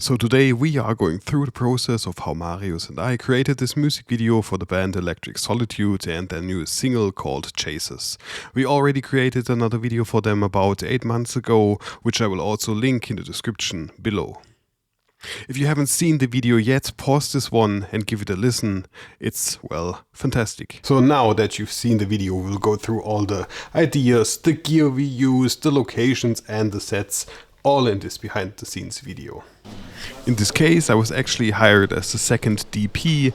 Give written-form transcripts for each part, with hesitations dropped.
So today we are going through the process of how Marius and I created this music video for the band Electric Solitude and their new single called Chases. We already created another video for them about 8 months ago, which I will also link in the description below. If you haven't seen the video yet, pause this one and give it a listen. It's, well, fantastic. So now that you've seen the video, we'll go through all the ideas, the gear we used, the locations and the sets, all in this behind the scenes video. In this case, I was actually hired as the second DP.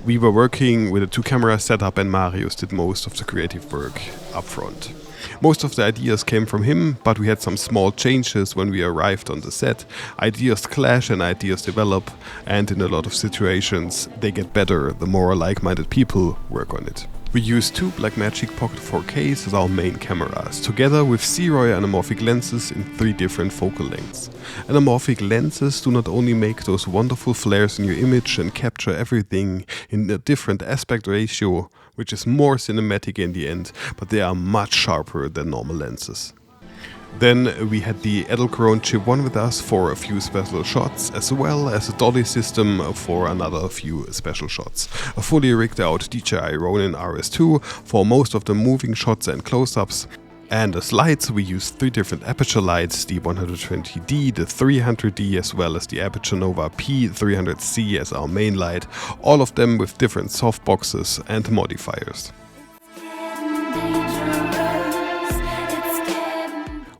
We were working with a 2-camera setup and Marius did most of the creative work up front. Most of the ideas came from him, but we had some small changes when we arrived on the set. Ideas clash and ideas develop, and in a lot of situations they get better the more like-minded people work on it. We use two Blackmagic Pocket 4Ks as our main cameras, together with Zeroy anamorphic lenses in 3 different focal lengths. Anamorphic lenses do not only make those wonderful flares in your image and capture everything in a different aspect ratio, which is more cinematic in the end, but they are much sharper than normal lenses. Then we had the edelkrone Chip 1 with us for a few special shots, as well as a dolly system for another few special shots. A fully rigged out DJI Ronin RS2 for most of the moving shots and close-ups. And as lights we used 3 different aperture lights, the 120D, the 300D, as well as the Aperture Nova P300C as our main light, all of them with different softboxes and modifiers.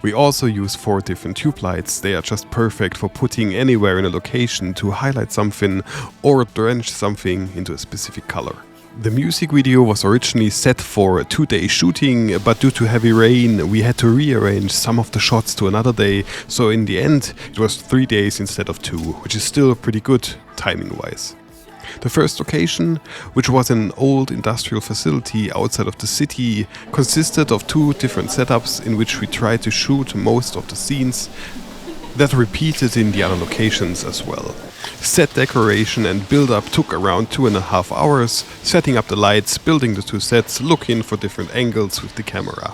We also use 4 different tube lights. They are just perfect for putting anywhere in a location to highlight something or drench something into a specific color. The music video was originally set for a 2-day shooting, but due to heavy rain we had to rearrange some of the shots to another day, so in the end it was 3 days instead of 2, which is still pretty good timing wise. The first location, which was an old industrial facility outside of the city, consisted of 2 different setups in which we tried to shoot most of the scenes that repeated in the other locations as well. Set decoration and build-up took around 2.5 hours, setting up the lights, building the 2 sets, looking for different angles with the camera.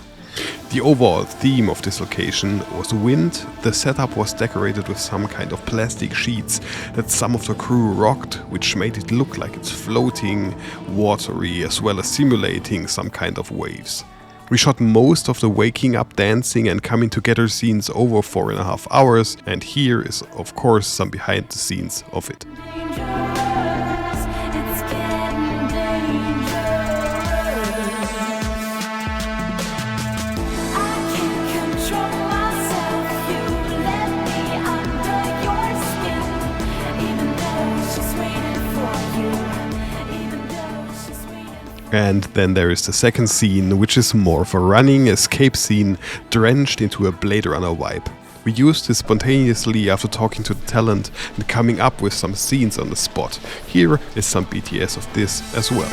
The overall theme of this location was wind. The setup was decorated with some kind of plastic sheets that some of the crew rocked, which made it look like it's floating, watery, as well as simulating some kind of waves. We shot most of the waking up, dancing and coming together scenes over 4.5 hours, and here is of course some behind the scenes of it. And then there is the second scene, which is more of a running escape scene, drenched into a Blade Runner vibe. We used this spontaneously after talking to the talent and coming up with some scenes on the spot. Here is some BTS of this as well.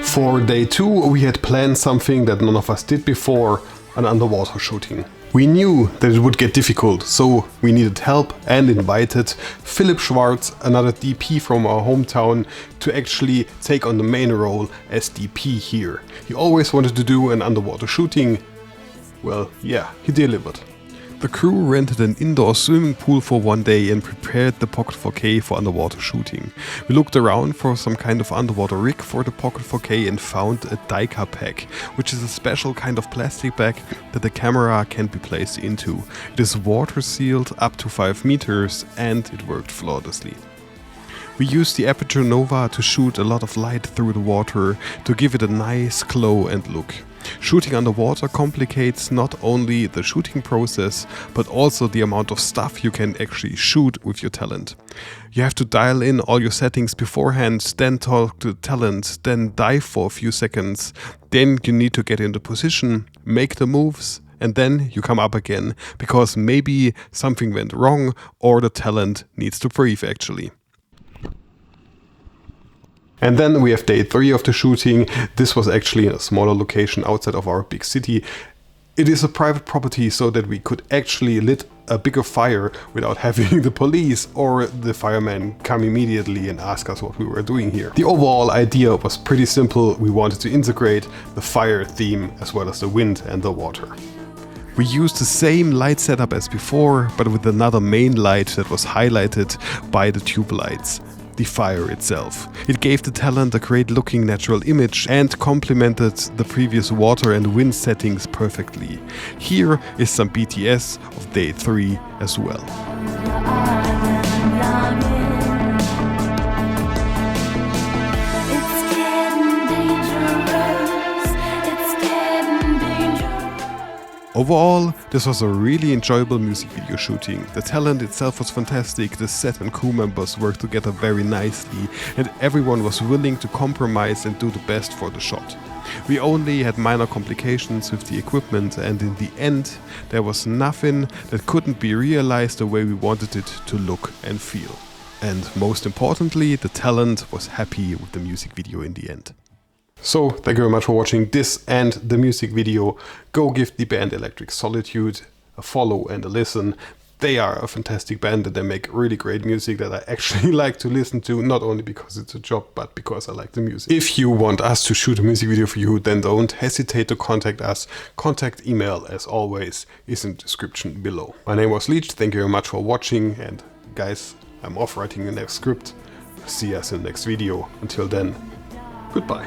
For day 2 we had planned something that none of us did before, an underwater shooting. We knew that it would get difficult, so we needed help and invited Philip Schwarz, another DP from our hometown, to actually take on the main role as DP here. He always wanted to do an underwater shooting. Well, yeah, he delivered. The crew rented an indoor swimming pool for 1 day and prepared the Pocket 4K for underwater shooting. We looked around for some kind of underwater rig for the Pocket 4K and found a Dica pack, which is a special kind of plastic bag that the camera can be placed into. It is water sealed up to 5 meters and it worked flawlessly. We used the Aperture Nova to shoot a lot of light through the water to give it a nice glow and look. Shooting underwater complicates not only the shooting process, but also the amount of stuff you can actually shoot with your talent. You have to dial in all your settings beforehand, then talk to the talent, then dive for a few seconds, then you need to get into position, make the moves, and then you come up again, because maybe something went wrong or the talent needs to breathe actually. And then we have day 3 of the shooting. This was actually in a smaller location outside of our big city. It is a private property so that we could actually lit a bigger fire without having the police or the firemen come immediately and ask us what we were doing here. The overall idea was pretty simple. We wanted to integrate the fire theme as well as the wind and the water. We used the same light setup as before, but with another main light that was highlighted by the tube lights, the fire itself. It gave the talent a great looking natural image and complemented the previous water and wind settings perfectly. Here is some BTS of day 3 as well. Overall, this was a really enjoyable music video shooting. The talent itself was fantastic, the set and crew members worked together very nicely, and everyone was willing to compromise and do the best for the shot. We only had minor complications with the equipment, and in the end, there was nothing that couldn't be realized the way we wanted it to look and feel. And most importantly, the talent was happy with the music video in the end. So, thank you very much for watching this and the music video. Go give the Band Electric Solitude a follow and a listen. They are a fantastic band and they make really great music that I actually like to listen to, not only because it's a job, but because I like the music. If you want us to shoot a music video for you, then don't hesitate to contact us. Contact email, as always, is in the description below. My name was Leech, thank you very much for watching, and guys, I'm off writing the next script. See us in the next video. Until then, goodbye.